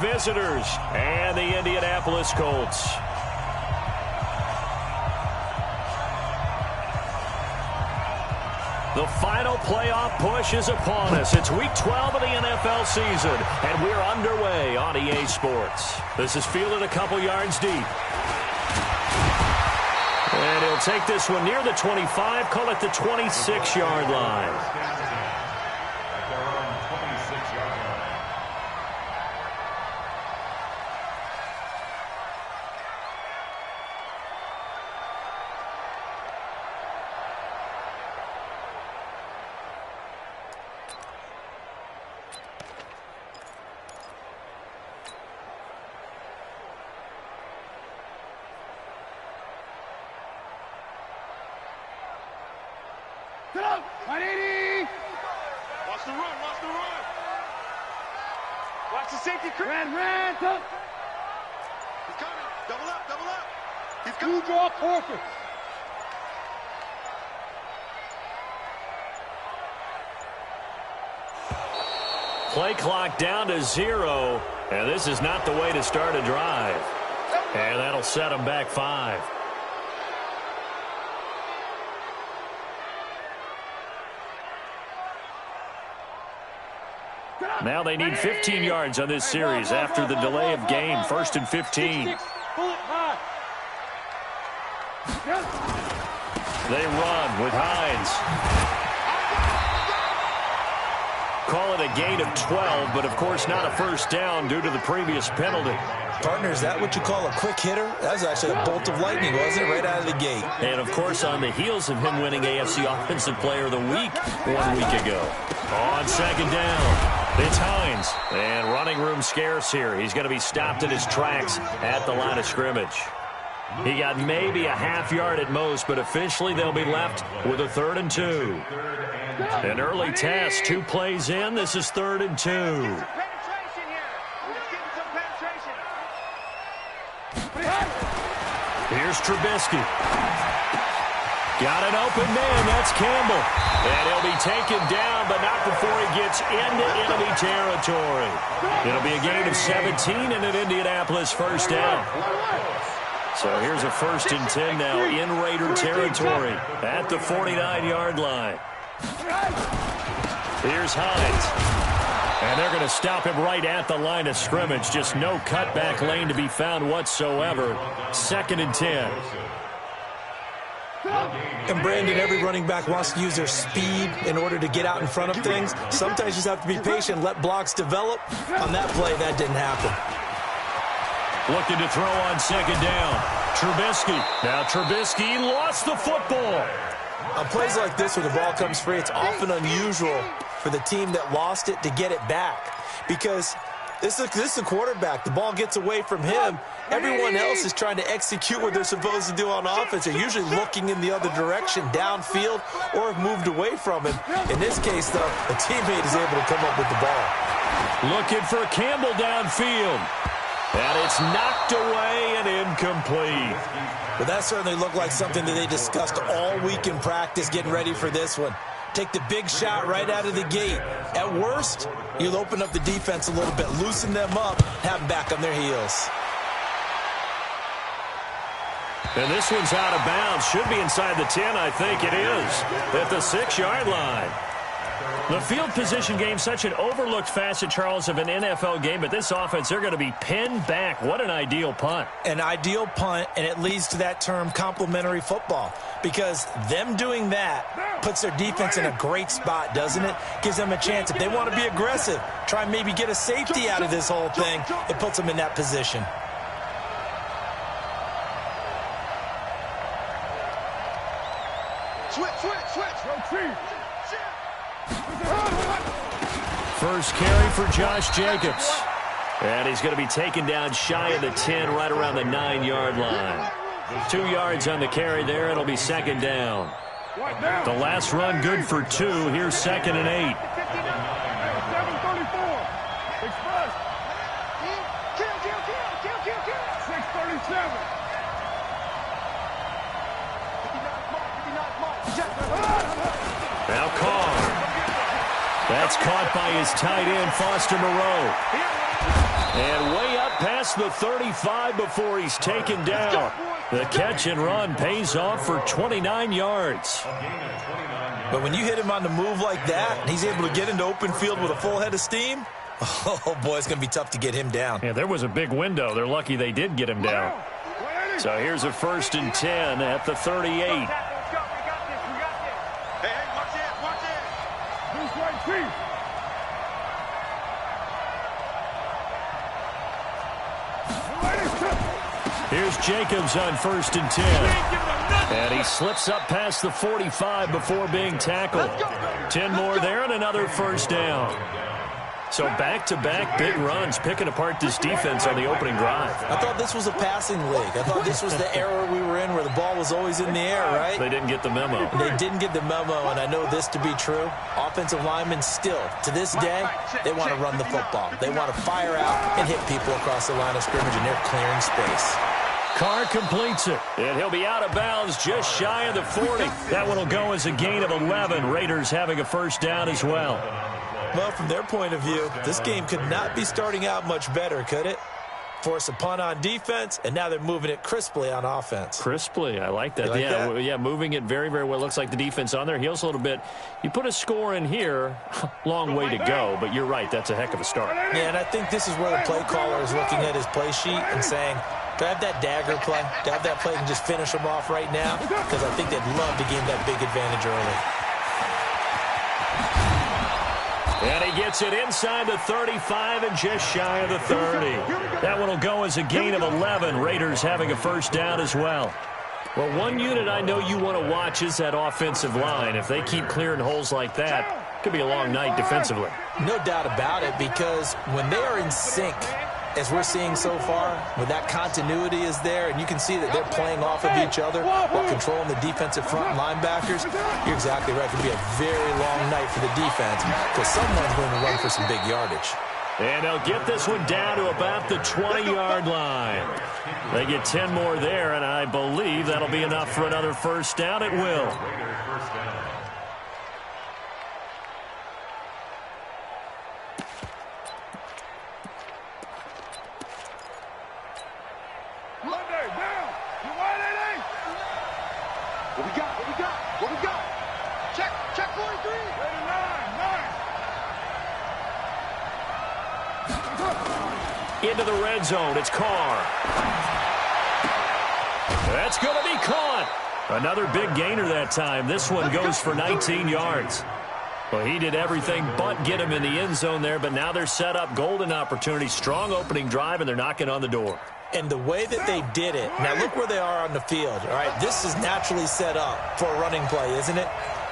Visitors and the Indianapolis Colts. The final playoff push is upon us. It's Week 12 of the NFL season, and we're underway on EA Sports. This is fielded a couple yards deep. And he'll take this one near the 25, call it the 26-yard line. Get up! 180! Watch the run, watch the run! Watch the safety creep! Red, up! He's coming! Double up, double up! He's coming! Draw corker! Play clock down to 0, and this is not the way to start a drive. And that'll set them back 5. Now they need 15 yards on this series after the delay of game. 1st and 15. They run with Hines. Call it a gain of 12, but of course not a first down due to the previous penalty. Partner, is that what you call a quick hitter? That was actually a bolt of lightning, wasn't it? Right out of the gate. And, of course, on the heels of him winning AFC Offensive Player of the Week 1 week ago. On 2nd down, it's Hines. And running room scarce here. He's going to be stopped in his tracks at the line of scrimmage. He got maybe a half yard at most, but officially they'll be left with a 3rd and 2. An early test, 2 plays in. This is 3rd and 2. Here's Trubisky. Got an open man. That's Campbell. And he'll be taken down, but not before he gets into enemy territory. It'll be a gain of 17 and an Indianapolis first down. So here's a 1st and 10 now in Raider territory at the 49-yard line. Here's Hines. And they're going to stop him right at the line of scrimmage. Just no cutback lane to be found whatsoever. 2nd and 10. And Brandon, every running back wants to use their speed in order to get out in front of things. Sometimes you just have to be patient, let blocks develop. On that play, that didn't happen. Looking to throw on 2nd down. Trubisky. Now Trubisky lost the football. On plays like this where the ball comes free, it's often unusual for the team that lost it to get it back. Because this is a quarterback. The ball gets away from him. Everyone else is trying to execute what they're supposed to do on offense. They're usually looking in the other direction, downfield, or have moved away from him. In this case, though, a teammate is able to come up with the ball. Looking for Campbell downfield. And it's knocked away and incomplete. But that certainly looked like something that they discussed all week in practice getting ready for this one. Take the big shot right out of the gate. At worst, you'll open up the defense a little bit, loosen them up, have them back on their heels. And this one's out of bounds. Should be inside the 10, I think it is. At the 6-yard line. The field position game, such an overlooked facet, Charles, of an NFL game. But this offense, they're going to be pinned back. What an ideal punt. An ideal punt, and it leads to that term complementary football. Because them doing that puts their defense in a great spot, doesn't it? Gives them a chance. If they want to be aggressive, try and maybe get a safety out of this whole thing, it puts them in that position. Switch. First carry for Josh Jacobs. And he's going to be taken down shy of the 10, right around the 9-yard line. 2 yards on the carry there. It'll be 2nd down. The last run good for 2. Here's 2nd and 8. Now Carr. That's caught by his tight end, Foster Moreau. And way up past the 35 before he's taken down. The catch and run pays off for 29 yards. But when you hit him on the move like that, and he's able to get into open field with a full head of steam, oh, boy, it's going to be tough to get him down. Yeah, there was a big window. They're lucky they did get him down. So here's a 1st and 10 at the 38. Hey, watch it, watch it. This way, Chief. Here's Jacobs on 1st and 10. And he slips up past the 45 before being tackled. 10 more there and another 1st down. So back-to-back big runs, picking apart this defense on the opening drive. I thought this was a passing league. I thought this was the era we were in where the ball was always in the air, right? They didn't get the memo. They didn't get the memo, and I know this to be true. Offensive linemen still, to this day, they want to run the football. They want to fire out and hit people across the line of scrimmage, and they're clearing space. Carr completes it, and he'll be out of bounds just shy of the 40. That one will go as a gain of 11. Raiders having a 1st down as well. Well, from their point of view, this game could not be starting out much better, could it? Force a punt on defense, and now they're moving it crisply on offense. Crisply, I like that. Like that? Yeah, moving it very, very well. Looks like the defense on their heels a little bit. You put a score in here, long way to go, but you're right, that's a heck of a start. Yeah, and I think this is where the play caller is looking at his play sheet and saying, do I have that dagger play? Do I have that play and just finish them off right now? Because I think they'd love to gain that big advantage early. And he gets it inside the 35 and just shy of the 30. That one will go as a gain of 11. Raiders having a 1st down as well. Well, one unit I know you want to watch is that offensive line. If they keep clearing holes like that, it could be a long night defensively. No doubt about it, because when they are in sync, as we're seeing so far, when that continuity is there, and you can see that they're playing off of each other while controlling the defensive front linebackers, you're exactly right. It could be a very long night for the defense because someone's going to run for some big yardage. And they'll get this one down to about the 20-yard line. They get 10 more there, and I believe that'll be enough for another 1st down. It will. What we got? Check 43. Into the red zone, it's Carr. That's going to be caught. Another big gainer that time. This one goes for 19 yards. Well, he did everything but get him in the end zone there, but now they're set up. Golden opportunity, strong opening drive, and they're knocking on the door. And the way that they did it, now look where they are on the field. All right, this is naturally set up for a running play, isn't it?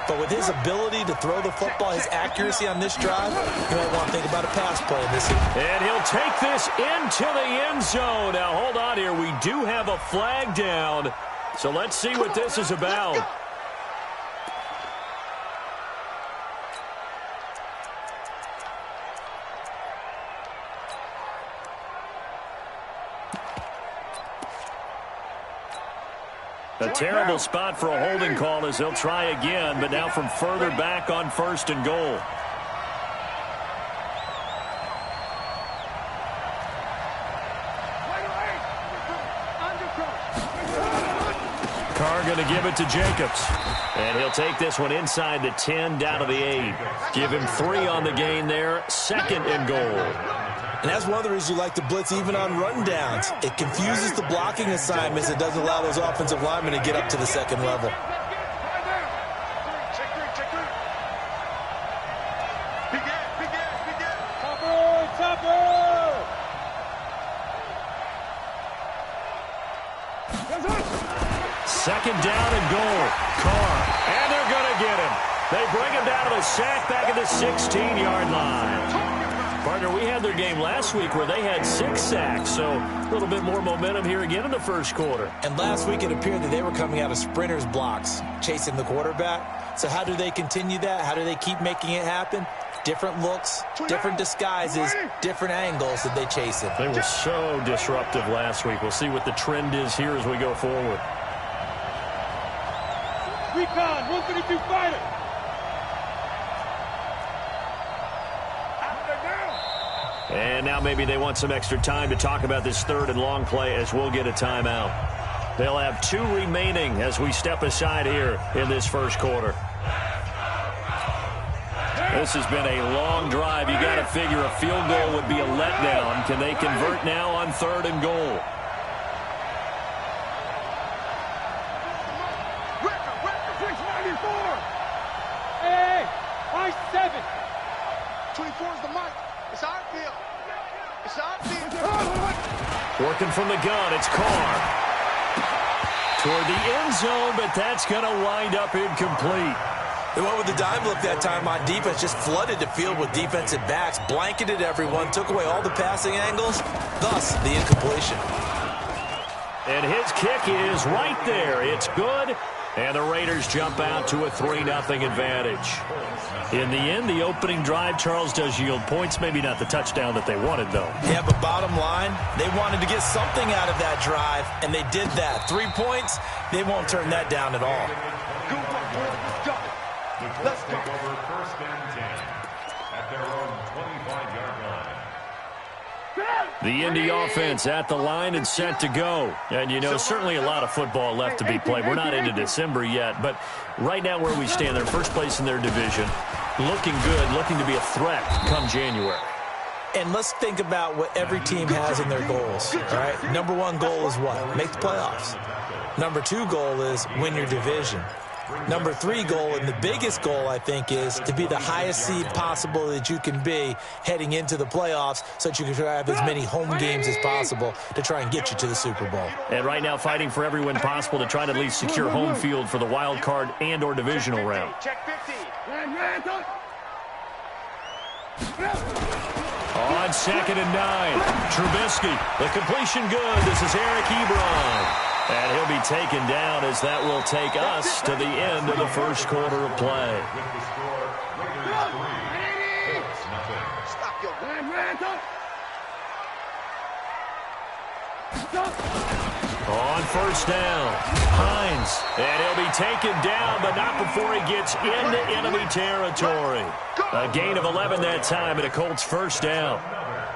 But with his ability to throw the football, his accuracy on this drive, you might want to think about a pass play in this. And he'll take this into the end zone. Now, hold on here. We do have a flag down. So let's see what this is about. A terrible spot for a holding call as they'll try again, but now from further back on 1st and goal. Carr going to give it to Jacobs. And he'll take this one inside the 10 down to the 8. Give him 3 on the gain there. 2nd and goal. And that's one of the reasons you like to blitz even on rundowns. It confuses the blocking assignments. It doesn't allow those offensive linemen to get up to the 2nd level. Second down and goal. Carr. And they're going to get him. They bring him down to the sack back at the 16-yard line. Partner, we had their game last week where they had 6 sacks, so a little bit more momentum here again in the first quarter. And last week it appeared that they were coming out of sprinters blocks, chasing the quarterback. So how do they continue that? How do they keep making it happen? Different looks, different disguises, different angles that they chase it. They were so disruptive last week. We'll see what the trend is here as we go forward. Recon, 152 fighter. And now maybe they want some extra time to talk about this third and long play as we'll get a timeout. They'll have 2 remaining as we step aside here in this first quarter. This has been a long drive. You got to figure a field goal would be a letdown. Can they convert now on 3rd and goal? Hey, my 7. 24 is the mic. It's our field. It's our field. Working from the gun, it's Carr. Toward the end zone, but that's going to wind up incomplete. They went with the dime look that time on defense, just flooded the field with defensive backs, blanketed everyone, took away all the passing angles, thus the incompletion. And his kick is right there. It's good, and the Raiders jump out to a 3-0 advantage. In the end, the opening drive, Charles, does yield points. Maybe not the touchdown that they wanted, though. Yeah, but bottom line, they wanted to get something out of that drive, and they did that. 3 points, they won't turn that down at all. Let's go. Over 1st and 10 at their own 25-yard line. The Indy offense at the line and set to go. And, you know, certainly a lot of football left to be played. We're not into December yet, but right now where we stand, they're first place in their division, looking good, looking to be a threat come January. And let's think about what every team has in their goals, all right? Number 1 goal is what? Make the playoffs. Number 2 goal is win your division. Number 3 goal, and the biggest goal, I think, is to be the highest seed possible that you can be heading into the playoffs so that you can have as many home games as possible to try and get you to the Super Bowl. And right now fighting for every win possible to try to at least secure home field for the wild card and or divisional round. Check 50. On 2nd and 9, Trubisky, the completion good. This is Eric Ebron. And he'll be taken down as that will take us to the end of the first quarter of play. With the score, Raiders 3, Colts nothing. Stop your On 1st down, Hines. And he'll be taken down, but not before he gets into enemy territory. A gain of 11 that time, and a Colts 1st down.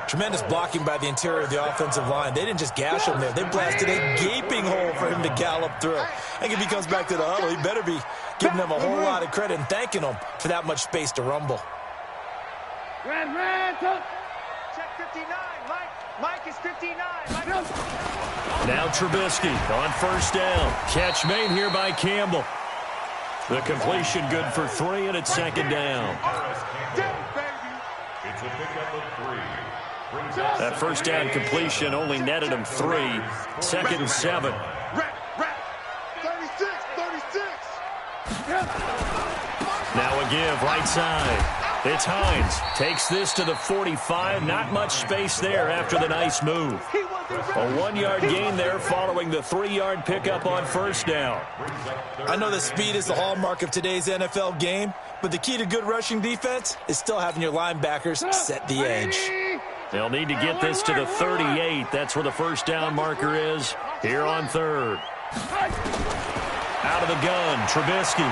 Tremendous blocking by the interior of the offensive line. They didn't just gash him there. They blasted a gaping hole for him to gallop through. I think if he comes back to the huddle, he better be giving them a whole lot of credit and thanking them for that much space to rumble. Check 59. Mike is 59. Now Trubisky on 1st down. Catch made here by Campbell. The completion good for 3, and it's 2nd down. It's a pickup of 3. That 1st down completion only netted him 3. 2nd and 7. 36. Now a give right side. It's Hines. Takes this to the 45. Not much space there after the nice move. A 1-yard gain there following the 3-yard pickup on 1st down. I know that speed is the hallmark of today's NFL game, but the key to good rushing defense is still having your linebackers set the edge. They'll need to get this to the 38. That's where the 1st down marker is here on 3rd. Out of the gun, Trubisky.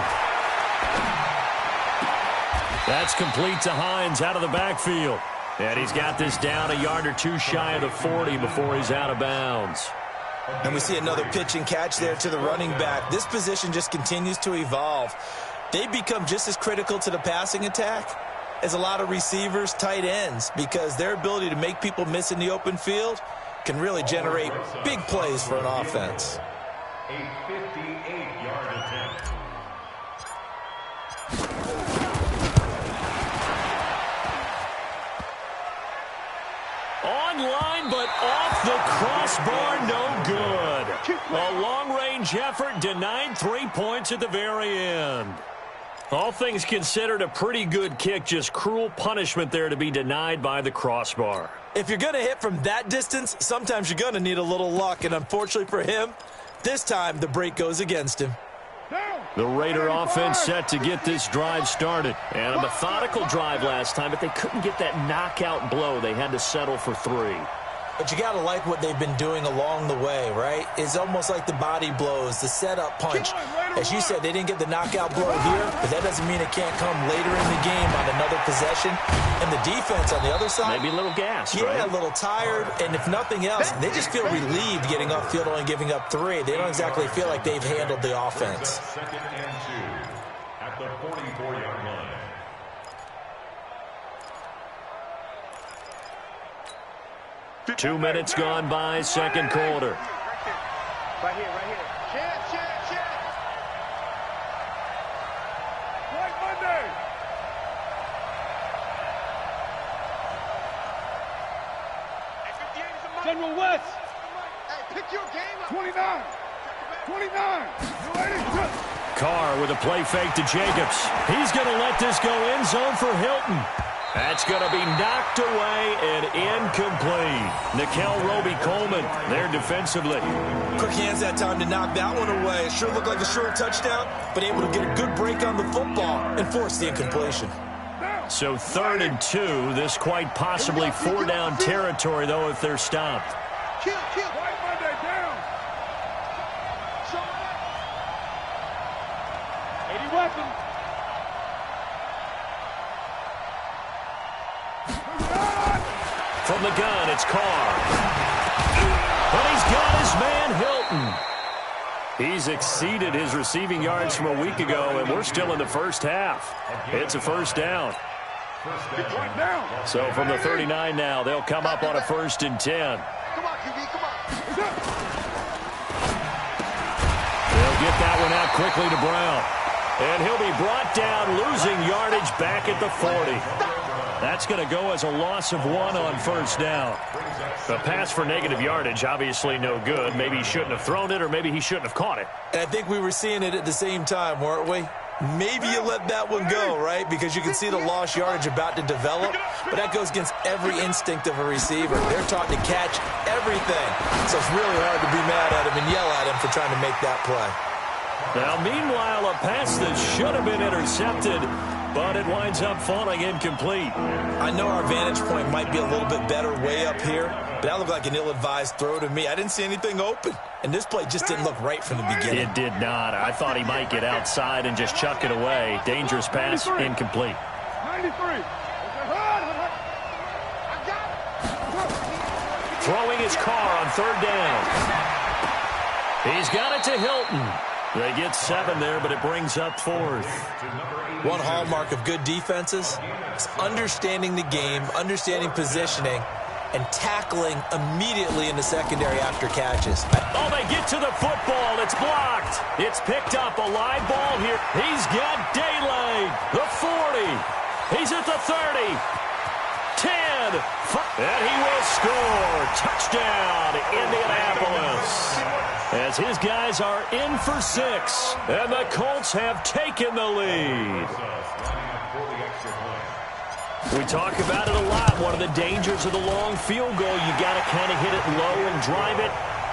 That's complete to Hines out of the backfield. And he's got this down a yard or 2 shy of the 40 before he's out of bounds. And we see another pitch and catch there to the running back. This position just continues to evolve. They become just as critical to the passing attack as a lot of receivers, tight ends, because their ability to make people miss in the open field can really generate big plays for an offense. A 58-yard attempt. Online, but off the crossbar, no good. A long-range effort denied 3 points at the very end. All things considered, a pretty good kick, just cruel punishment there to be denied by the crossbar. If you're going to hit from that distance, sometimes you're going to need a little luck, and unfortunately for him, this time the break goes against him. The Raider offense set to get this drive started. And a methodical drive last time, but they couldn't get that knockout blow. They had to settle for 3. But you got to like what they've been doing along the way, right? It's almost like the body blows, the setup punch. As you said, they didn't get the knockout blow here, but that doesn't mean it can't come later in the game on another possession. And the defense on the other side, maybe a little gas, yeah, right? a little tired. And if nothing else, they just feel relieved getting upfield only giving up 3. They don't exactly feel like they've handled the offense. Second and 2 at the 44-yard line. Two minutes gone by, second quarter. Right here, right here. Chance. White Monday. General West. Hey, pick your game up. 29. You ready? Carr with a play fake to Jacobs. He's going to let this go end zone for Hilton. That's going to be knocked away and incomplete. Nikel Roby-Coleman there defensively. Quick hands that time to knock that one away. It sure looked like a short touchdown, but able to get a good break on the football and force the incompletion. So 3rd and 2. This quite possibly 4-down territory, though, if they're stopped. Kill. White Monday down. Show it. 80 weapons. From the gun, it's Carr. But he's got his man, Hilton. He's exceeded his receiving yards from a week ago, and we're still in the first half. It's a first down. So from the 39 now, they'll come up on a 1st and 10. Come on, QB, come on. They'll get that one out quickly to Brown. And he'll be brought down, losing yardage back at the 40. That's going to go as a loss of 1 on 1st down. The pass for negative yardage, obviously no good. Maybe he shouldn't have thrown it, or maybe he shouldn't have caught it. And I think we were seeing it at the same time, weren't we? Maybe you let that one go, right? Because you can see the lost yardage about to develop, but that goes against every instinct of a receiver. They're taught to catch everything. So it's really hard to be mad at him and yell at him for trying to make that play. Now, meanwhile, a pass that should have been intercepted, but it winds up falling incomplete. I know our vantage point might be a little bit better way up here, but that looked like an ill-advised throw to me. I didn't see anything open, and this play just didn't look right from the beginning. It did not. I thought he might get outside and just chuck it away. Dangerous pass, incomplete. 93. Throwing his Carr on 3rd down. He's got it to Hilton. They get 7 there, but it brings up 4th. One hallmark of good defenses is understanding the game, understanding positioning, and tackling immediately in the secondary after catches. Oh, they get to the football. It's blocked. It's picked up. A live ball here. He's got daylight. The 40. He's at the 30. 10. And he will score. Touchdown, Indianapolis. As his guys are in for 6. And the Colts have taken the lead. We talk about it a lot. One of the dangers of the long field goal, you got to kind of hit it low and drive it.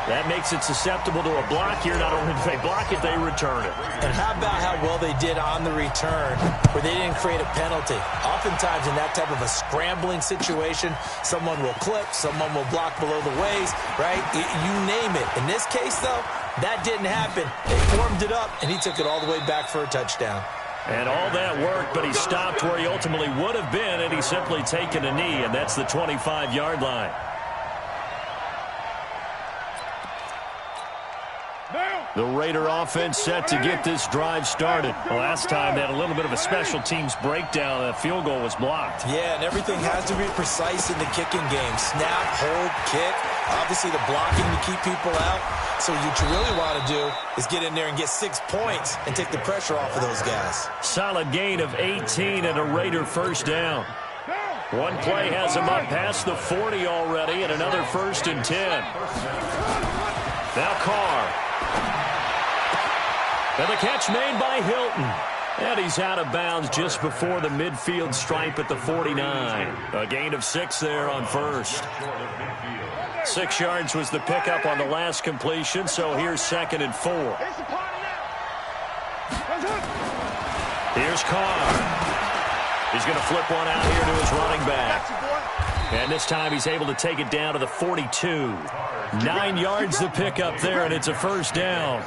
That makes it susceptible to a block here. Not only do they block it, they return it. And how about how well they did on the return, where they didn't create a penalty. Oftentimes in that type of a scrambling situation, someone will clip, someone will block below the waist, right? You name it. In this case, though, that didn't happen. They formed it up, and he took it all the way back for a touchdown. And all that worked, but he stopped where he ultimately would have been, and he's simply taken a knee, and that's the 25-yard line. The Raider offense set to get this drive started. Last time they had a little bit of a special teams breakdown. That field goal was blocked. Yeah, and everything has to be precise in the kicking game. Snap, hold, kick. Obviously the blocking to keep people out. So what you really want to do is get in there and get 6 points and take the pressure off of those guys. Solid gain of 18 and a Raider 1st down. One play has him up past the 40 already, and another 1st and 10. Now Carr. And the catch made by Hilton. And he's out of bounds just before the midfield stripe at the 49. A gain of 6 there on 1st. 6 yards was the pickup on the last completion, so here's 2nd and 4. Here's Carr. He's going to flip one out here to his running back. And this time he's able to take it down to the 42. 9 yards the pickup there, and it's a 1st down.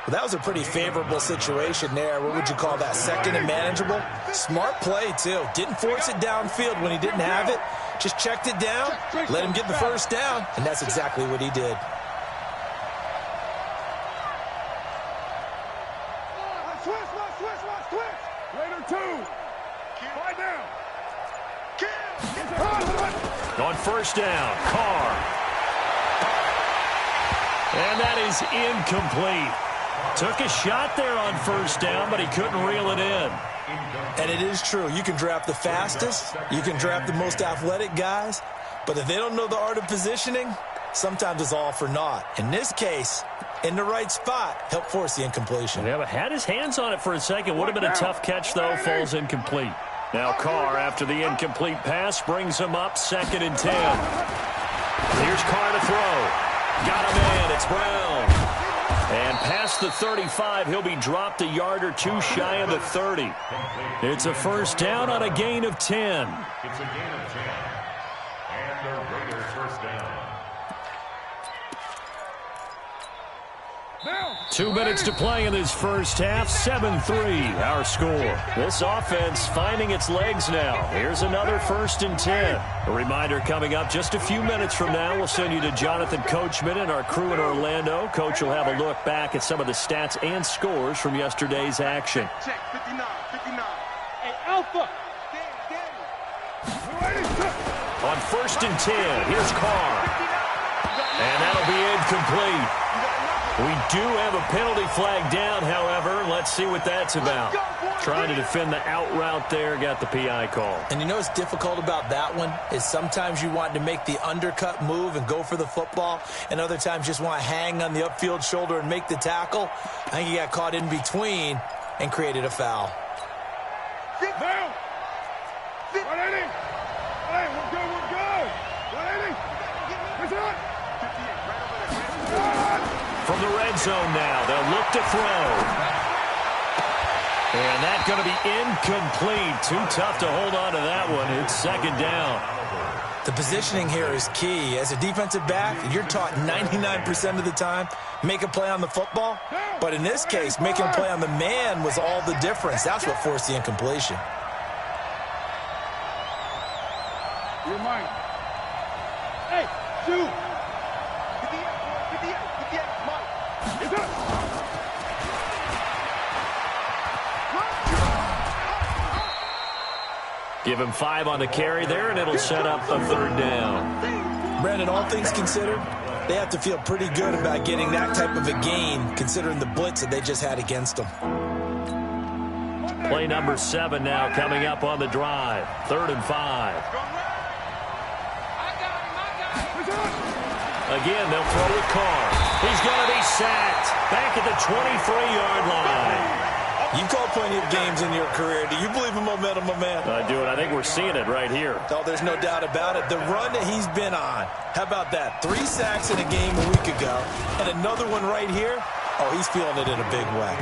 Well, that was a pretty favorable situation there. What would you call that? Second and manageable? Smart play, too. Didn't force it downfield when he didn't have it. Just checked it down, let him get the first down, and that's exactly what he did. On first down, Carr. And that is incomplete. Took a shot there on first down, but he couldn't reel it in. And it is true. You can draft the fastest. You can draft the most athletic guys. But if they don't know the art of positioning, sometimes it's all for naught. In this case, in the right spot, helped force the incompletion. Yeah, but had his hands on it for a second. Would have been a tough catch, though. Falls incomplete. Now Carr, after the incomplete pass, brings him up 2nd and 10. Here's Carr to throw. Got a man. It's Brown. And past the 35, he'll be dropped a yard or two shy of the 30. It's a first down on a gain of 10. It's a gain of 10. And the Raiders first down. 2 minutes to play in this first half. 7-3, our score. This offense finding its legs now. Here's another 1st and 10. A reminder coming up just a few minutes from now. We'll send you to Jonathan Coachman and our crew in Orlando. Coach will have a look back at some of the stats and scores from yesterday's action. Check, 59, 59. Hey, Alpha. On 1st and 10, here's Carr. And that'll be incomplete. We do have a penalty flag down, however. Let's see what that's about. Trying to defend the out route there, got the PI call. And you know what's difficult about that one is sometimes you want to make the undercut move and go for the football, and other times just want to hang on the upfield shoulder and make the tackle. I think he got caught in between and created a foul. Down. 180. Hey, we're good. 180. What's up? From the red zone now, they'll look to throw. And that's going to be incomplete. Too tough to hold on to that one. It's 2nd down. The positioning here is key. As a defensive back, you're taught 99% of the time, make a play on the football. But in this case, making a play on the man was all the difference. That's what forced the incompletion. You're mine. Hey, shoot. Give him 5 on the carry there, and it'll set up a 3rd down. Brandon, all things considered, they have to feel pretty good about getting that type of a gain, considering the blitz that they just had against them. Play number 7 now coming up on the drive. 3rd and 5. Again, they'll throw with Carr. He's going to be sacked back at the 23-yard line. You've called plenty of games in your career. Do you believe in momentum, my man? I do, and I think we're seeing it right here. Oh, there's no doubt about it. The run that he's been on. How about that? 3 sacks in a game a week ago, and another one right here. Oh, he's feeling it in a big way.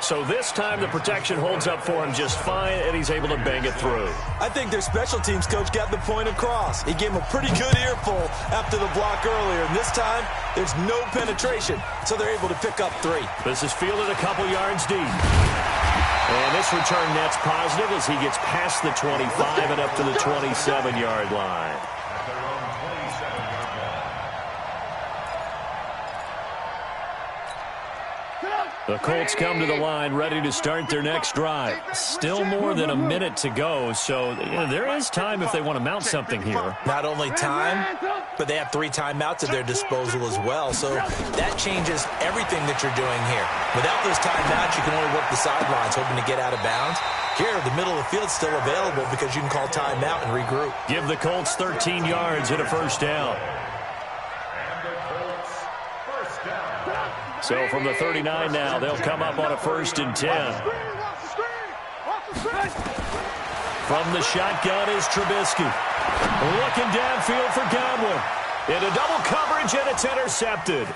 So this time the protection holds up for him just fine, and he's able to bang it through. I think their special teams coach got the point across. He gave him a pretty good earful after the block earlier, and this time there's no penetration, so they're able to pick up 3. This is fielded a couple yards deep. And this return net's positive as he gets past the 25 and up to the 27-yard line. At their own 27-yard line. The Colts come to the line ready to start their next drive. Still more than a minute to go, so there is time if they want to mount something here. Not only time, but they have 3 timeouts at their disposal as well, so that changes everything that you're doing here. Without those timeouts, you can only work the sidelines, hoping to get out of bounds. Here, the middle of the field's still available because you can call timeout and regroup. Give the Colts 13 yards and a first down. So from the 39 now, they'll come up on a 1st and 10. From the shotgun is Trubisky. Looking downfield for Godwin. Into double coverage, and it's intercepted.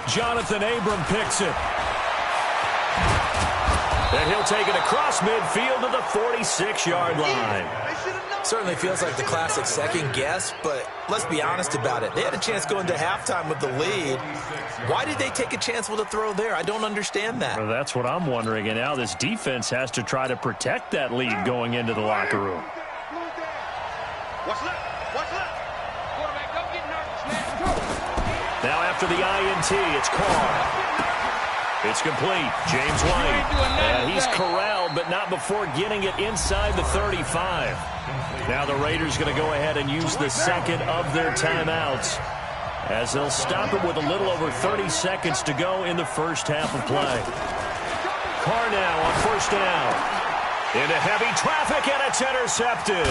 Jonathan Abram picks it. And he'll take it across midfield to the 46-yard line. Certainly feels like the classic second guess, but let's be honest about it. They had a chance going to halftime with the lead. Why did they take a chance with a throw there? I don't understand that. Well, that's what I'm wondering. And now this defense has to try to protect that lead going into the locker room. What's left? What's left? Quarterback, don't get nervous, man. Now after the INT, it's Carr. It's complete. James White. And he's corralled, but not before getting it inside the 35. Now the Raiders going to go ahead and use the second of their timeouts, as they'll stop it with a little over 30 seconds to go in the first half of play. Carr now on first down. Into heavy traffic, and it's intercepted.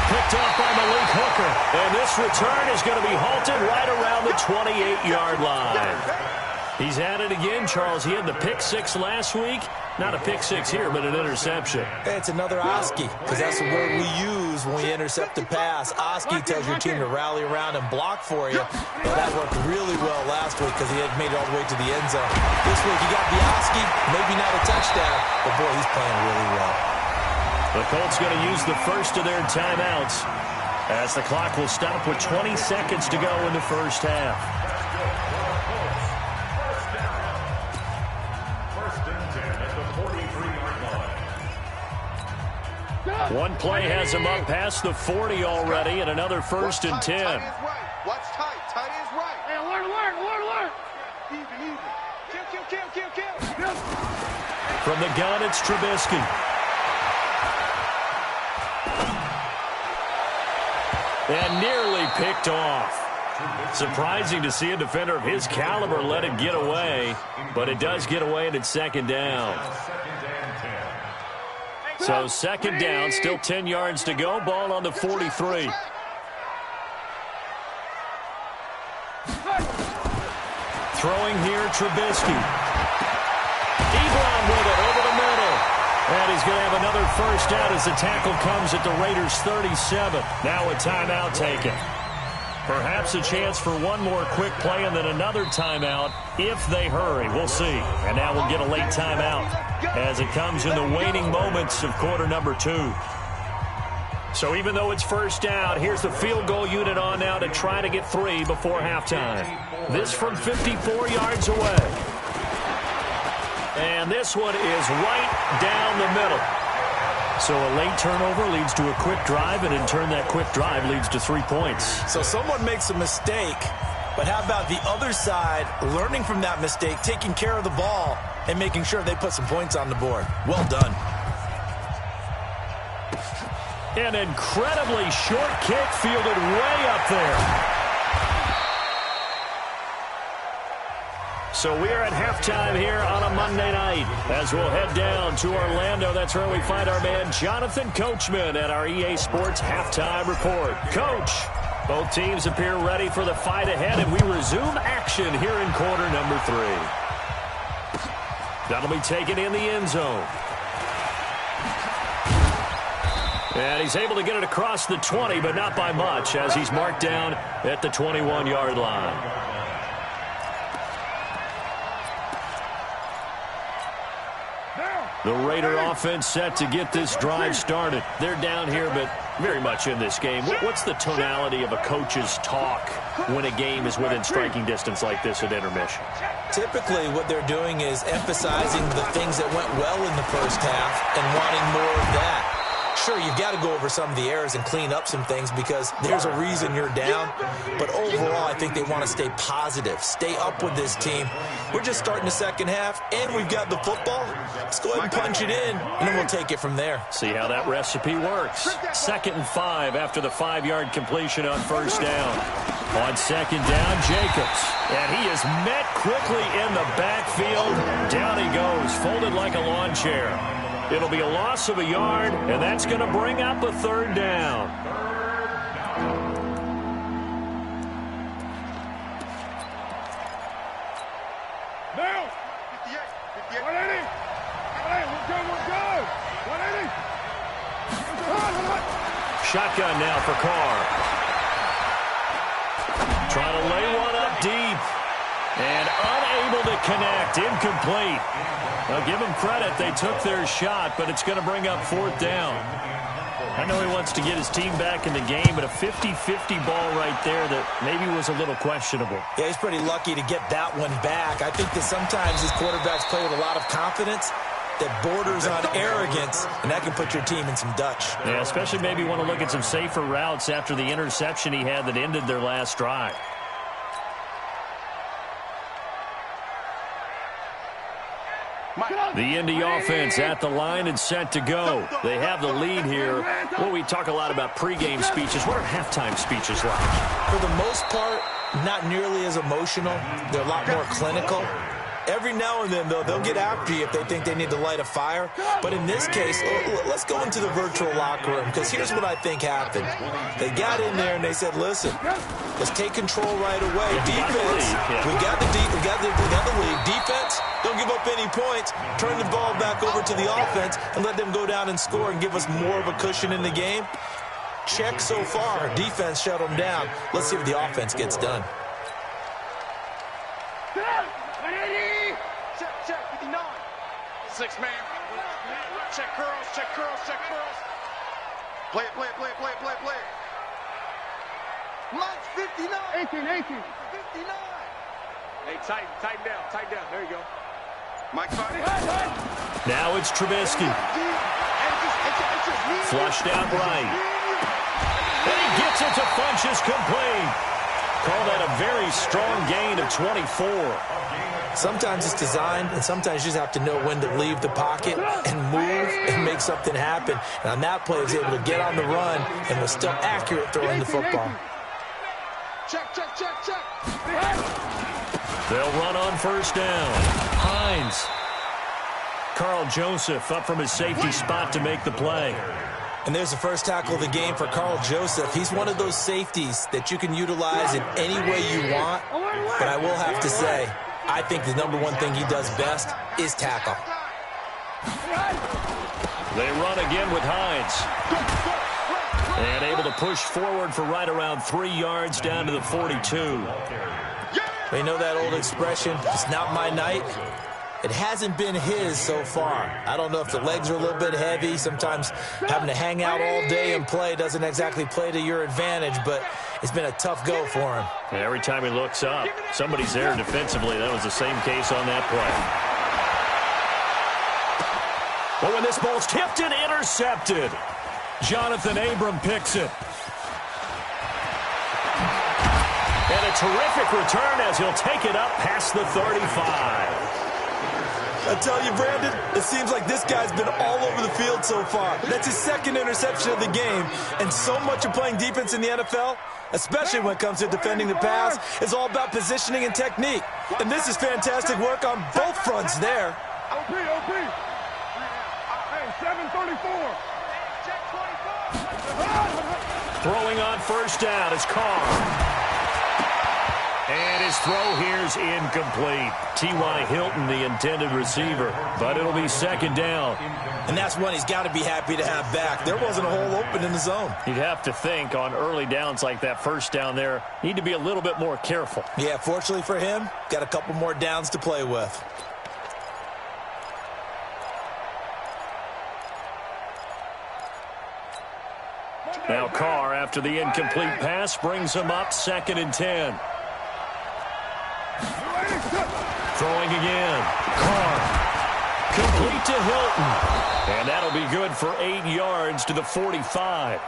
Picked off by Malik Hooker. And this return is going to be halted right around the 28-yard line. He's at it again, Charles. He had the pick six last week. Not a pick six here, but an interception. Hey, it's another Oski, because that's the word we use when we intercept a pass. Oski tells your team to rally around and block for you. Well, that worked really well last week because he had made it all the way to the end zone. This week, he got the Oski, maybe not a touchdown, but boy, he's playing really well. The Colts going to use the first of their timeouts, as the clock will stop with 20 seconds to go in the first half. One play has him up past the 40 already, and another first and 10. What's tight? Tight is right. Hey, alert. Even. Kill. From the gun, it's Trubisky. And nearly picked off. Surprising to see a defender of his caliber let it get away, but it does get away, and it's second down. So second down, still 10 yards to go. Ball on the 43. Throwing here, Trubisky. Ebron with it over the middle. And he's going to have another first down as the tackle comes at the Raiders' 37. Now a timeout taken. Perhaps a chance for one more quick play and then another timeout if they hurry. We'll see. And now we'll get a late timeout as it comes in the waning moments of quarter number 2. So even though it's first down, here's the field goal unit on now to try to get 3 before halftime. This from 54 yards away. And this one is right down the middle. So a late turnover leads to a quick drive, and in turn that quick drive leads to 3 points. So someone makes a mistake, but how about the other side learning from that mistake, taking care of the ball, and making sure they put some points on the board? Well done. An incredibly short kick fielded way up there. So we are at halftime here on a Monday night as we'll head down to Orlando. That's where we find our man Jonathan Coachman at our EA Sports Halftime Report. Coach, both teams appear ready for the fight ahead, and we resume action here in quarter number 3. That'll be taken in the end zone. And he's able to get it across the 20, but not by much, as he's marked down at the 21-yard line. The Raider offense set to get this drive started. They're down here, but very much in this game. What's the tonality of a coach's talk when a game is within striking distance like this at intermission? Typically, what they're doing is emphasizing the things that went well in the first half and wanting more of that. Sure, you've got to go over some of the errors and clean up some things because there's a reason you're down. But overall, I think they want to stay positive, stay up with this team. We're just starting the second half, and we've got the football. Let's go ahead and punch it in, and then we'll take it from there. See how that recipe works. 2nd and 5 after the 5-yard completion on first down. On second down, Jacobs. And he is met quickly in the backfield. Down he goes, folded like a lawn chair. It'll be a loss of a yard, and that's going to bring up a 3rd down. Now, 58, 180. We're good. 180. Shotgun now for Carr. Trying to lay one up deep. And unable to connect. Incomplete. Well, give them credit. They took their shot, but it's going to bring up 4th down. I know he wants to get his team back in the game, but a 50-50 ball right there that maybe was a little questionable. Yeah, he's pretty lucky to get that one back. I think that sometimes these quarterbacks play with a lot of confidence that borders on arrogance, and that can put your team in some Dutch. Yeah, especially maybe want to look at some safer routes after the interception he had that ended their last drive. The Indy offense at the line and set to go. They have the lead here. Well, we talk a lot about pregame speeches. What are halftime speeches like? For the most part, not nearly as emotional. They're a lot more clinical. Every now and then, though, they'll get after you if they think they need to light a fire. But in this case, let's go into the virtual locker room, because here's what I think happened. They got in there and they said, listen, let's take control right away. Defense, we got the lead. Defense, don't give up any points. Turn the ball back over to the offense and let them go down and score and give us more of a cushion in the game. Check so far. Defense shut them down. Let's see if the offense gets done. Check, 59. 6 man. Check curls, check curls, check curls. Play it. Mike's 59. 18. 59. Hey, tighten down. There you go. Mike, now it's Trubisky. Flushed out right. And he gets it to Funchess complete. Call that a very strong gain of 24. Sometimes it's designed, and sometimes you just have to know when to leave the pocket and move and make something happen. And on that play, he was able to get on the run and was still accurate throwing the football. Check. They'll run on 1st down. Hines. Carl Joseph up from his safety spot to make the play. And there's the first tackle of the game for Carl Joseph. He's one of those safeties that you can utilize in any way you want. But I will have to say, I think the number one thing he does best is tackle. They run again with Hines. And able to push forward for right around 3 yards down to the 42. You know that old expression, it's not my night? It hasn't been his so far. I don't know if the legs are a little bit heavy. Sometimes having to hang out all day and play doesn't exactly play to your advantage, but it's been a tough go for him. And every time he looks up, somebody's there defensively. That was the same case on that play. But when this ball's tipped and intercepted, Jonathan Abram picks it. And a terrific return as he'll take it up past the 35. I tell you, Brandon, it seems like this guy's been all over the field so far. That's his 2nd interception of the game. And so much of playing defense in the NFL, especially when it comes to defending the pass, is all about positioning and technique. And this is fantastic work on both fronts there. OP. Hey, 734. Throwing on 1st down is Carr. And his throw here's incomplete. T.Y. Hilton, the intended receiver. But it'll be 2nd down. And that's one he's got to be happy to have back. There wasn't a hole open in the zone. You'd have to think on early downs like that 1st down there, need to be a little bit more careful. Yeah, fortunately for him, got a couple more downs to play with. Now Carr, after the incomplete pass, brings him up 2nd and 10. Throwing again. Carr. Complete to Hilton. And that'll be good for 8 yards to the 45.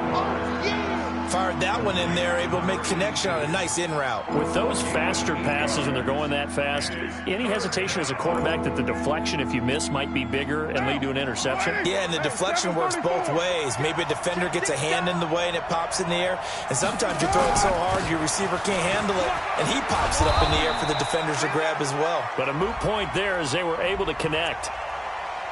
Fired that one in there, able to make connection on a nice in route. With those faster passes when they're going that fast, any hesitation as a quarterback that the deflection, if you miss, might be bigger and lead to an interception? Yeah, and the deflection works both ways. Maybe a defender gets a hand in the way and it pops in the air. And sometimes you throw it so hard your receiver can't handle it, and he pops it up in the air for the defenders to grab as well. But a moot point there as they were able to connect.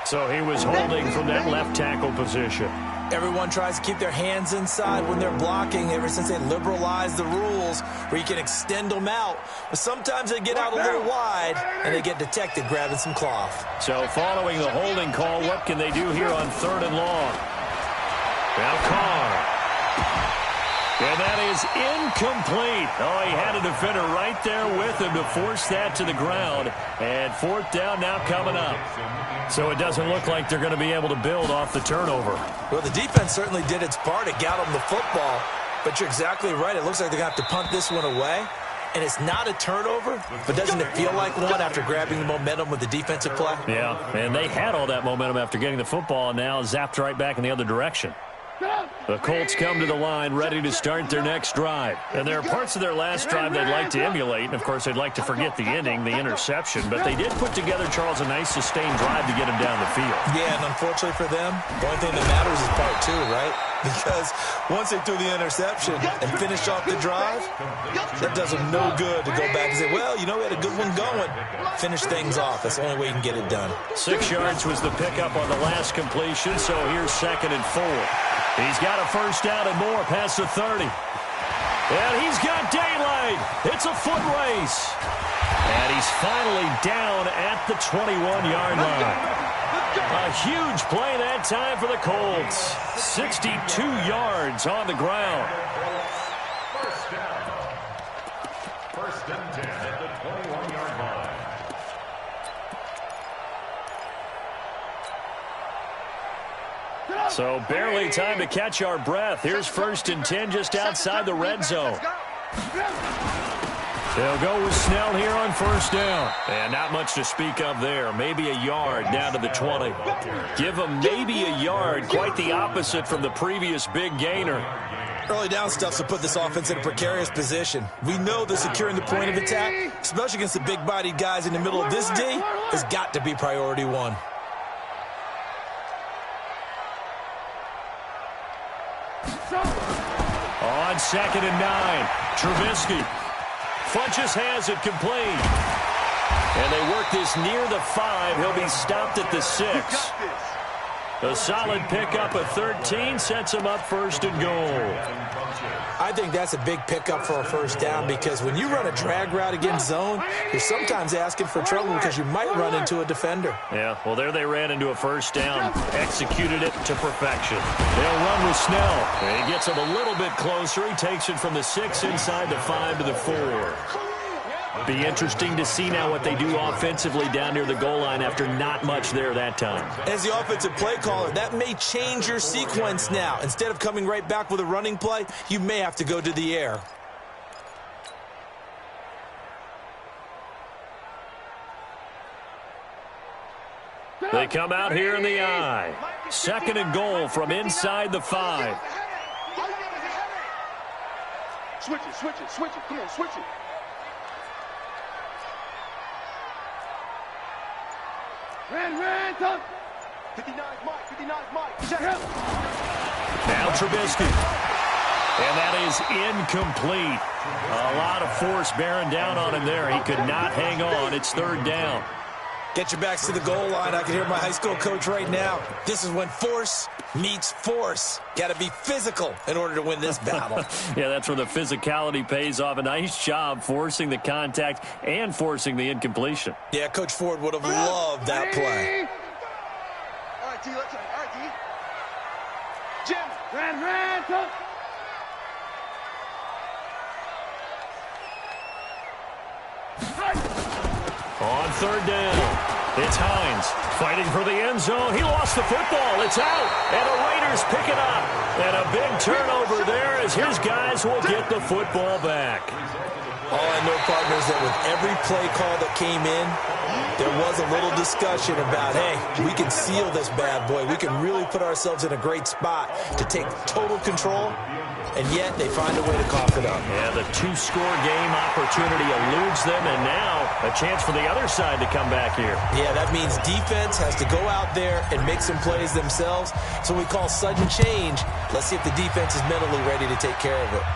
So he was holding from that left tackle position. Everyone tries to keep their hands inside when they're blocking ever since they liberalized the rules where you can extend them out. But sometimes they get out a little wide and they get detected grabbing some cloth. So following the holding call, what can they do here on 3rd and long? Now Carr. And that is incomplete. Oh, he had a defender right there with him to force that to the ground. And fourth down now coming up. So it doesn't look like they're going to be able to build off the turnover. Well, the defense certainly did its part to get them the football. But you're exactly right. It looks like they're going to have to punt this one away. And it's not a turnover, but doesn't it feel like one after grabbing the momentum with the defensive play? Yeah, and they had all that momentum after getting the football, and now zapped right back in the other direction. The Colts come to the line ready to start their next drive. And there are parts of their last drive they'd like to emulate. And, of course, they'd like to forget the ending, the interception. But they did put together, Charles, a nice sustained drive to get him down the field. Yeah, and unfortunately for them, the only thing that matters is part two, right? Because once they threw the interception and finished off the drive, that does them no good to go back and say, well, you know, we had a good one going. Finish things off. That's the only way you can get it done. 6 yards was the pickup on the last completion, so here's 2nd and 4. He's got a first down and more past the 30. And he's got daylight. It's a foot race. And he's finally down at the 21-yard line. A huge play that time for the Colts. 62 yards on the ground. First down. First and 10 at the 21-yard line. So barely time to catch our breath. Here's 1st and 10 just outside the red zone. They'll go with Snell here on 1st down. And not much to speak of there. Maybe a yard down to the 20. Give them maybe a yard. Quite the opposite from the previous big gainer. Early down stuff to put this offense in a precarious position. We know that securing the point of attack, especially against the big-bodied guys in the middle of this D, has got to be priority one. On 2nd and 9, Trubisky. Funches has it complete. And they work this near the 5. He'll be stopped at the 6. A solid pickup of 13 sets him up 1st and goal. I think that's a big pickup for a first down because when you run a drag route against zone, you're sometimes asking for trouble because you might run into a defender. Yeah, well, there they ran into a first down. Executed it to perfection. They'll run with Snell. He gets him a little bit closer. He takes it from the 6 inside the 5 to the 4. Be interesting to see now what they do offensively down near the goal line after not much there that time. As the offensive play caller, that may change your sequence now. Instead of coming right back with a running play, you may have to go to the air. They come out here in the I. 2nd and goal from inside the 5. Switch it, switch it, switch it. Come on, switch it. Ran, done. 59 Mike. Check him. Now Trubisky. And that is incomplete. A lot of force bearing down on him there. He could not hang on. It's 3rd down. Get your backs to the goal line. I can hear my high school coach right now. This is when force meets force. Got to be physical in order to win this battle. Yeah, that's where the physicality pays off. A nice job forcing the contact and forcing the incompletion. Yeah, Coach Ford would have loved that play. All right, D, let's go. All right, D. Jim. Ran, go. On 3rd down, it's Hines fighting for the end zone. He lost the football. It's out, and the Raiders pick it up. And a big turnover there as his guys will get the football back. All I know, partners, that with every play call that came in, there was a little discussion about, hey, we can seal this bad boy. We can really put ourselves in a great spot to take total control, and yet they find a way to cough it up. Yeah, the 2-score game opportunity eludes them, and now a chance for the other side to come back here. Yeah, that means defense has to go out there and make some plays themselves. So we call sudden change. Let's see if the defense is mentally ready to take care of it.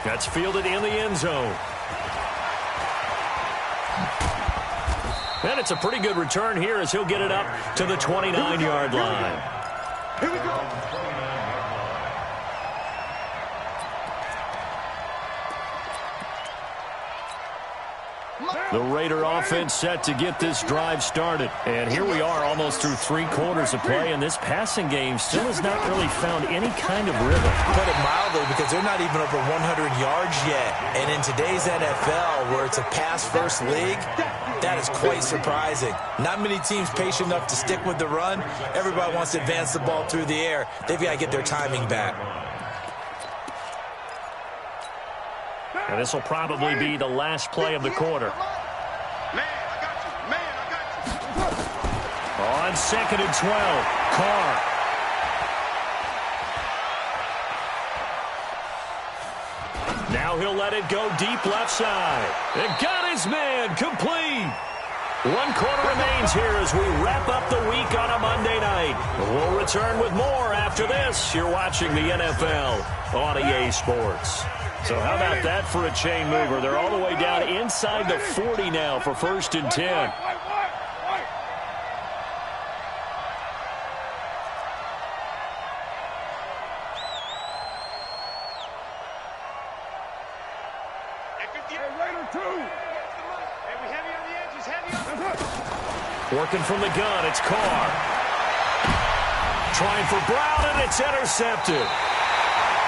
That's fielded in the end zone. And it's a pretty good return here as he'll get it up to the 29-yard line. Here we go. The Raider offense set to get this drive started. And here we are almost through 3 quarters of play, and this passing game still has not really found any kind of rhythm. Put it mildly, because they're not even over 100 yards yet. And in today's NFL, where it's a pass-first league, that is quite surprising. Not many teams patient enough to stick with the run. Everybody wants to advance the ball through the air. They've got to get their timing back. And this will probably be the last play of the quarter. Man, I got you. Man, I got you. On 2nd and 12, Carr. Now he'll let it go deep left side. It got his man complete. 1 quarter remains here as we wrap up the week on a Monday night. We'll return with more after this. You're watching the NFL on EA Sports. So how about that for a chain mover? They're all the way down inside the 40 now for 1st and 10. Working from the gun, it's Carr. Trying for Brown, and it's intercepted.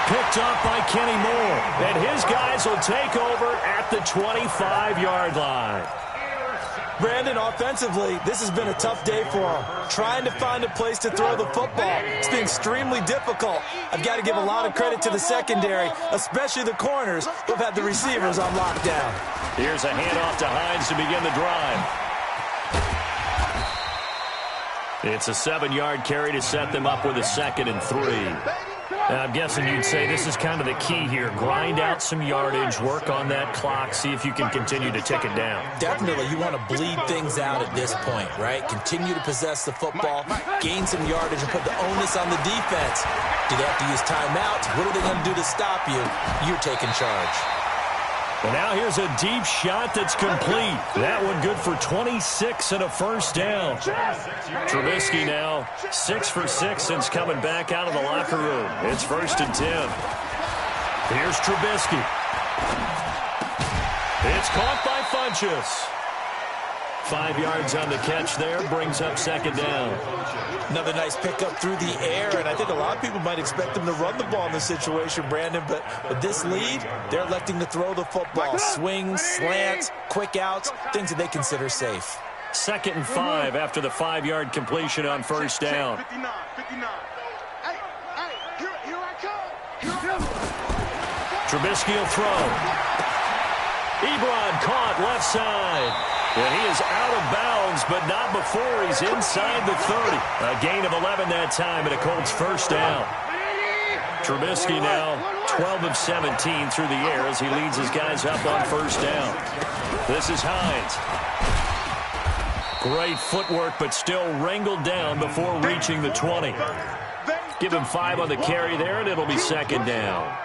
Picked up by Kenny Moore. And his guys will take over at the 25-yard line. Brandon, offensively, this has been a tough day for them. Trying to find a place to throw the football. It's been extremely difficult. I've got to give a lot of credit to the secondary, especially the corners who've had the receivers on lockdown. Here's a handoff to Hines to begin the drive. It's a 7-yard carry to set them up with a 2nd and 3. Now, I'm guessing you'd say this is kind of the key here. Grind out some yardage, work on that clock, see if you can continue to tick it down. Definitely, you want to bleed things out at this point, right? Continue to possess the football, gain some yardage, and put the onus on the defense. Do they have to use timeouts? What are they going to do to stop you? You're taking charge. And now here's a deep shot that's complete. That one good for 26 and a 1st down. Trubisky now 6 for 6 since coming back out of the locker room. It's 1st and 10. Here's Trubisky. It's caught by Funchess. 5 yards on the catch there, brings up 2nd down. Another nice pickup through the air, and I think a lot of people might expect them to run the ball in this situation, Brandon, but with this lead, they're electing to throw the football. Swings, slants, quick outs, things that they consider safe. 2nd and 5 after the 5-yard completion on 1st down. 59. Hey, here I come. Trubisky will throw. Ebron caught left side. And he is out of bounds, but not before he's inside the 30. A gain of 11 that time, and a Colts 1st down. Trubisky now 12 of 17 through the air as he leads his guys up on 1st down. This is Hines. Great footwork, but still wrangled down before reaching the 20. Give him 5 on the carry there, and it'll be 2nd down.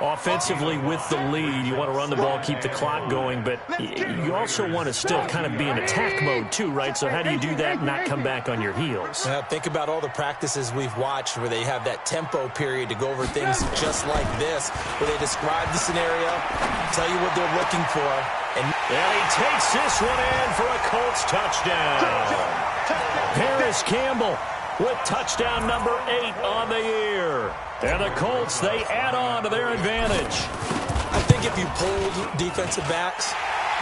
Offensively with the lead, you want to run the ball, keep the clock going, but you also want to still kind of be in attack mode too, right? So how do you do that and not come back on your heels? Think about all the practices we've watched where they have that tempo period to go over things just like this, where they describe the scenario, tell you what they're looking for. And he takes this one in for a Colts touchdown. Paris Campbell with touchdown number 8 on the year. And the Colts, they add on to their advantage. I think if you polled defensive backs,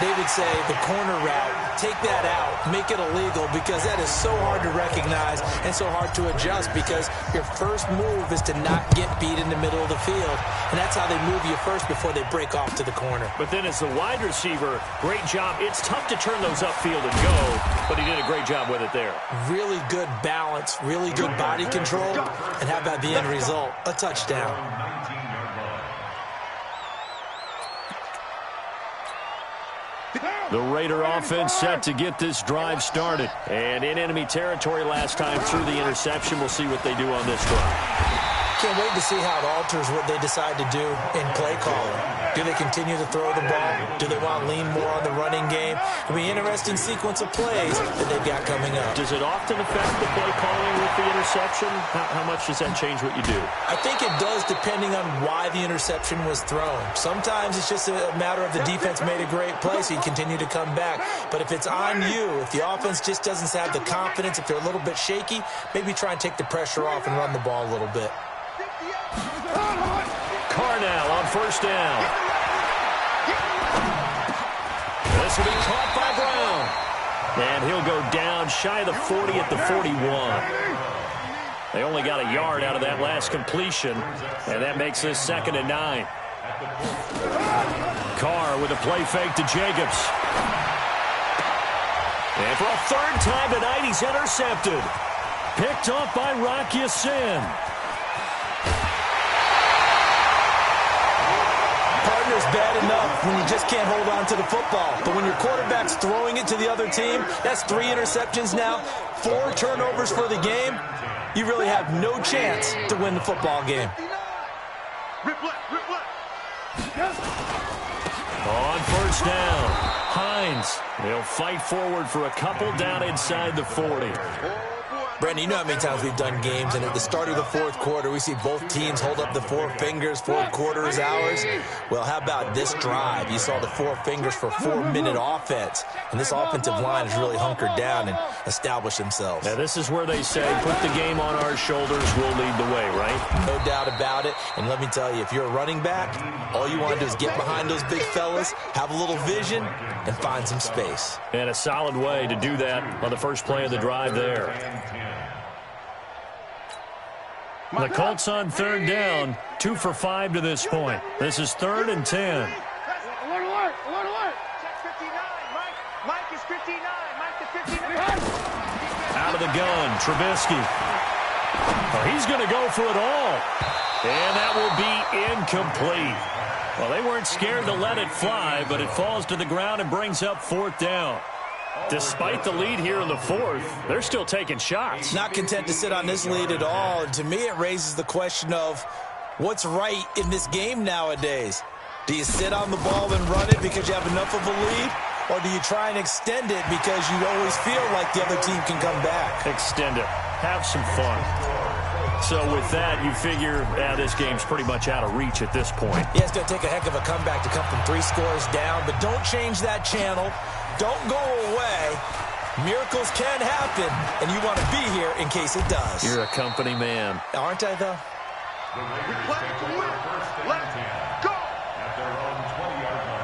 they would say the corner route, take that out, make it illegal, because that is so hard to recognize and so hard to adjust, because your first move is to not get beat in the middle of the field. And that's how they move you first before they break off to the corner. But then as the wide receiver, great job. It's tough to turn those upfield and go, but he did a great job with it there. Really good balance, really good body control. And how about the end result? A touchdown. The Raider offense set to get this drive started. And in enemy territory last time through the interception. We'll see what they do on this drive. can't wait to see how it alters what they decide to do in play calling. Do they continue to throw the ball? Do they want to lean more on the running game? It'll be an interesting sequence of plays that they've got coming up. Does it often affect the play calling with the interception? How much does that change what you do? I think it does, depending on why the interception was thrown. Sometimes it's just a matter of the defense made a great play, so you continue to come back. But if it's on you, if the offense just doesn't have the confidence, if they're a little bit shaky, maybe try and take the pressure off and run the ball a little bit. Carr now on first down. This will be caught by Brown. And he'll go down shy of the 40 at the 41. They only got a yard out of that last completion, and that makes this 2nd and 9. Carr with a play fake to Jacobs. And for a 3rd time tonight, he's intercepted. Picked off by Rock Ya-Sin. Partner's bad enough when you just can't hold on to the football. But when your quarterback's throwing it to the other team, that's 3 interceptions now, 4 turnovers for the game. You really have no chance to win the football game. On first down, Hines. They'll fight forward for a couple down inside the 40. Brandon, you know how many times we've done games, and at the start of the 4th quarter, we see both teams hold up the 4 fingers, 4th quarter is ours. Well, how about this drive? You saw the 4 fingers for 4-minute offense, and this offensive line has really hunkered down and established themselves. Now, this is where they say, put the game on our shoulders, we'll lead the way, right? No doubt about it, and let me tell you, if you're a running back, all you want to do is get behind those big fellas, have a little vision, and find some space. And a solid way to do that on the first play of the drive there. The Colts on 3rd down, 2 for 5 to this point. This is 3rd and 10. Alert, alert, alert, alert. Check 59, Mike. Mike is 59. Mike is 59. Out of the gun, Trubisky. Oh, he's going to go for it all. And that will be incomplete. Well, they weren't scared to let it fly, but it falls to the ground and brings up 4th down. Despite the lead here in the 4th, they're still taking shots. Not content to sit on this lead at all. And to me, it raises the question of what's right in this game nowadays. Do you sit on the ball and run it because you have enough of a lead? Or do you try and extend it because you always feel like the other team can come back? Extend it. Have some fun. So with that, you figure this game's pretty much out of reach at this point. Yeah, it's going to take a heck of a comeback to come from 3 scores down, but don't change that channel. Don't go away. Miracles can happen, and you want to be here in case it does. You're a company man. Aren't I, though? Let's go. At their own 20-yard line.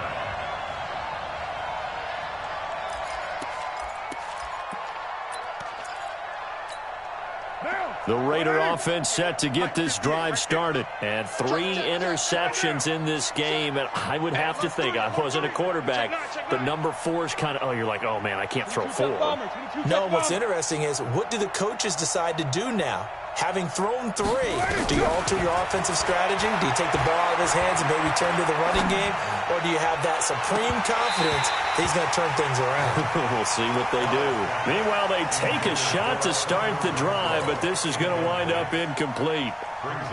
The Raider offense set to get this drive started. And 3 interceptions in this game. And I would have to think, I wasn't a quarterback, but number 4 is kind of, you're like, oh, man, I can't throw 4. No, what's interesting is what do the coaches decide to do now? Having thrown 3, do you alter your offensive strategy? Do you take the ball out of his hands and maybe turn to the running game? Or do you have that supreme confidence that he's going to turn things around? We'll see what they do. Meanwhile, they take a shot to start the drive, but this is going to wind up incomplete.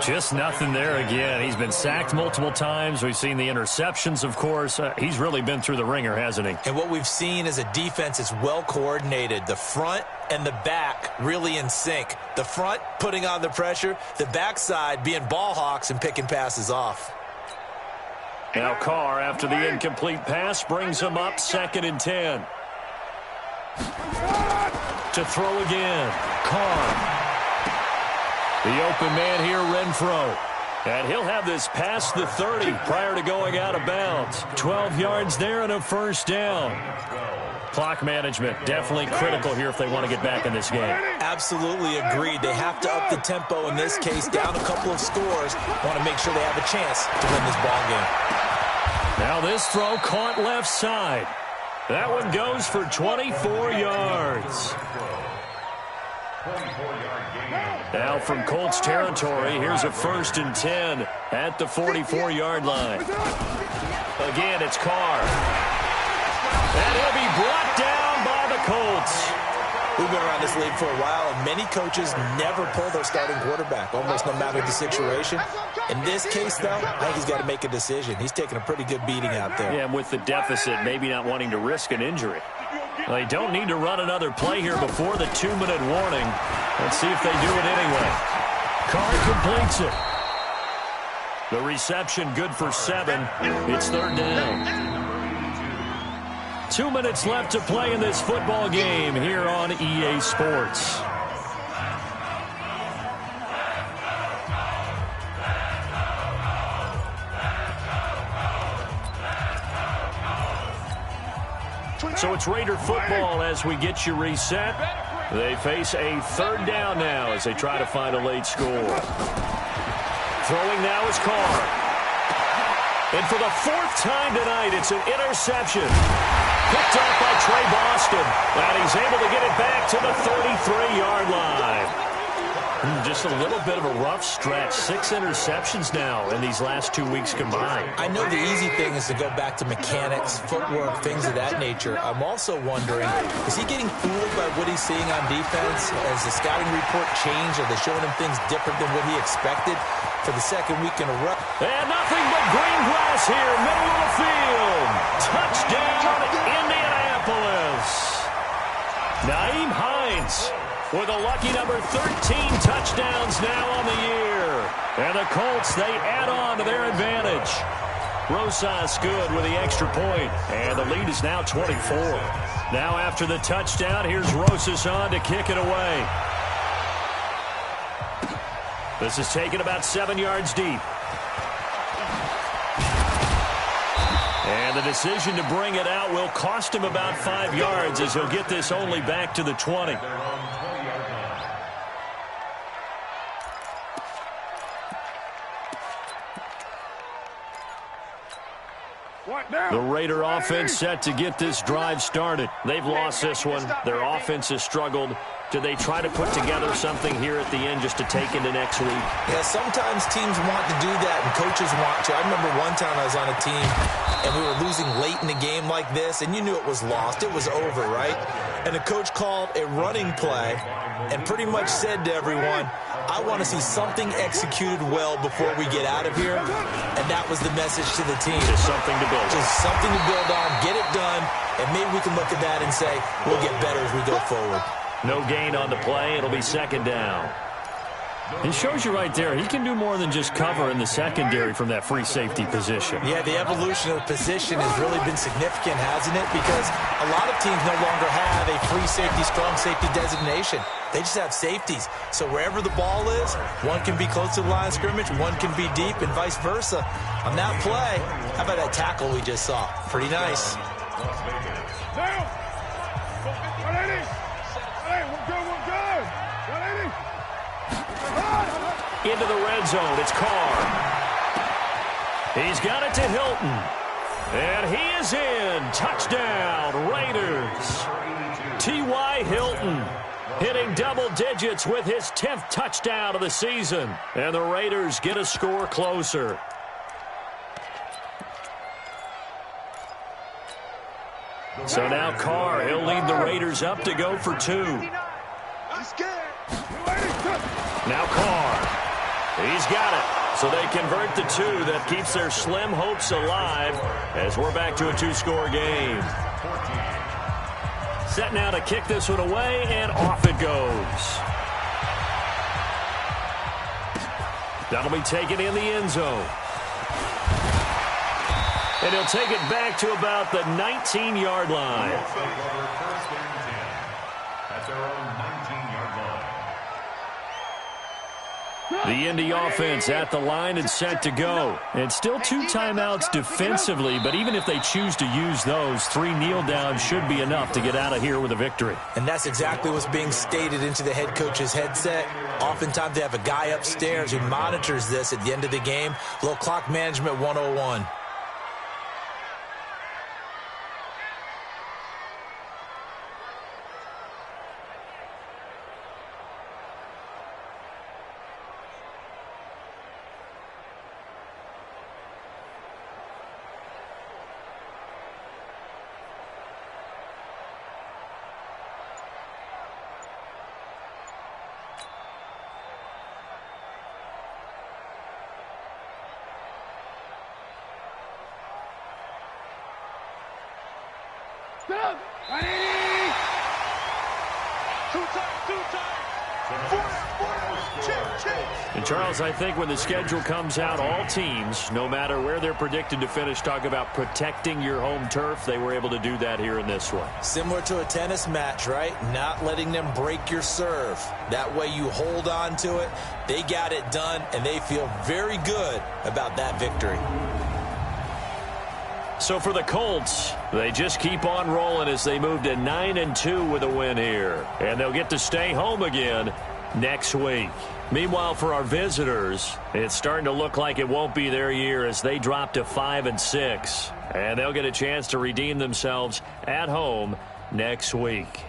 Just nothing there again. He's been sacked multiple times. We've seen the interceptions, of course. He's really been through the ringer, hasn't he? And what we've seen is a defense that's well coordinated. The front and the back really in sync. The front putting on the pressure, the backside being ball hawks and picking passes off. Now Carr, after the incomplete pass, brings him up 2nd and 10. To throw again. Carr. The open man here, Renfro. And he'll have this past the 30 prior to going out of bounds. 12 yards there and a 1st down. Clock management definitely critical here if they want to get back in this game. Absolutely agreed. They have to up the tempo in this case, down a couple of scores. Want to make sure they have a chance to win this ball game. Now this throw caught left side. That one goes for 24 yards. Now from Colts territory, here's a 1st and 10 at the 44-yard line. Again, it's Carr. And he'll be brought down by the Colts. We've been around this league for a while, and many coaches never pull their starting quarterback, almost no matter the situation. In this case, though, I think he's got to make a decision. He's taking a pretty good beating out there. Yeah, and with the deficit, maybe not wanting to risk an injury. They don't need to run another play here before the 2-minute warning. Let's see if they do it anyway. Carr completes it. The reception good for 7. It's 3rd down. 2 minutes left to play in this football game here on EA Sports. So it's Raider football as we get you reset. They face a 3rd down now as they try to find a late score. Throwing now is Carr. And for the 4th time tonight, it's an interception. Picked up by Trey Boston. And he's able to get it back to the 33-yard line. Just a little bit of a rough stretch. 6 interceptions now in these last 2 weeks combined. I know the easy thing is to go back to mechanics, footwork, things of that nature. I'm also wondering, is he getting fooled by what he's seeing on defense? Has the scouting report changed? Are they showing him things different than what he expected for the 2nd week in a row? And nothing but green grass here, middle of the field. Touchdown, Indianapolis. Nyheim Hines with a lucky number 13 touchdowns now on the year. And the Colts, they add on to their advantage. Rosas good with the extra point. And the lead is now 24. Now after the touchdown, here's Rosas on to kick it away. This is taken about 7 yards deep. And the decision to bring it out will cost him about 5 yards as he'll get this only back to the 20. The Raider offense set to get this drive started. They've lost this one. Their offense has struggled. Do they try to put together something here at the end just to take into next week? Yeah, sometimes teams want to do that and coaches want to. I remember one time I was on a team and we were losing late in the game like this, and you knew it was lost. It was over, right? And the coach called a running play and pretty much said to everyone, I want to see something executed well before we get out of here. And that was the message to the team. Just something to build on. Just something to build on, get it done, and maybe we can look at that and say, we'll get better as we go forward. No gain on the play. It'll be 2nd down. He shows you right there, he can do more than just cover in the secondary from that free safety position. Yeah, the evolution of the position has really been significant, hasn't it? Because a lot of teams no longer have a free safety, strong safety designation. They just have safeties. So wherever the ball is, one can be close to the line of scrimmage, one can be deep, and vice versa. On that play, how about that tackle we just saw? Pretty nice. Into the red zone, it's Carr. He's got it to Hilton. And he is in. Touchdown, Raiders. T.Y. Hilton hitting double digits with his 10th touchdown of the season. And the Raiders get a score closer. So now Carr, he'll lead the Raiders up to go for 2. Now Carr. He's got it. So they convert the 2. That keeps their slim hopes alive as we're back to a 2-score game. Set now to kick this one away, and off it goes. That'll be taken in the end zone. And he'll take it back to about the 19-yard line. That's our own 19-yard line. The Indy offense at the line and set to go. And still 2 timeouts defensively, but even if they choose to use those, 3 kneel downs should be enough to get out of here with a victory. And that's exactly what's being stated into the head coach's headset. Oftentimes they have a guy upstairs who monitors this at the end of the game. A little clock management 101. And Charles, I think when the schedule comes out, all teams, no matter where they're predicted to finish, talk about protecting your home turf. They were able to do that here in this one. Similar to a tennis match, right? Not letting them break your serve. That way you hold on to it. They got it done, and they feel very good about that victory. So for the Colts, they just keep on rolling as they move to 9-2 with a win here. And they'll get to stay home again next week. Meanwhile, for our visitors, it's starting to look like it won't be their year as they drop to 5-6. And they'll get a chance to redeem themselves at home next week.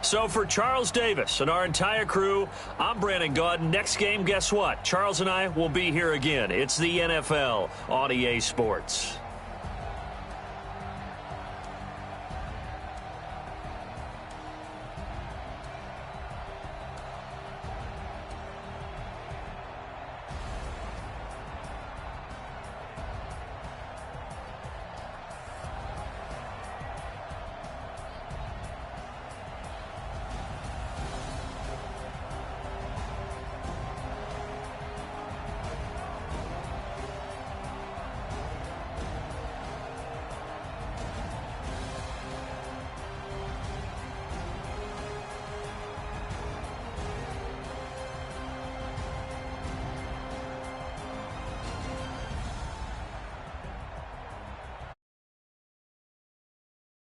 So for Charles Davis and our entire crew, I'm Brandon Gaudin. Next game, guess what? Charles and I will be here again. It's the NFL on EA Sports.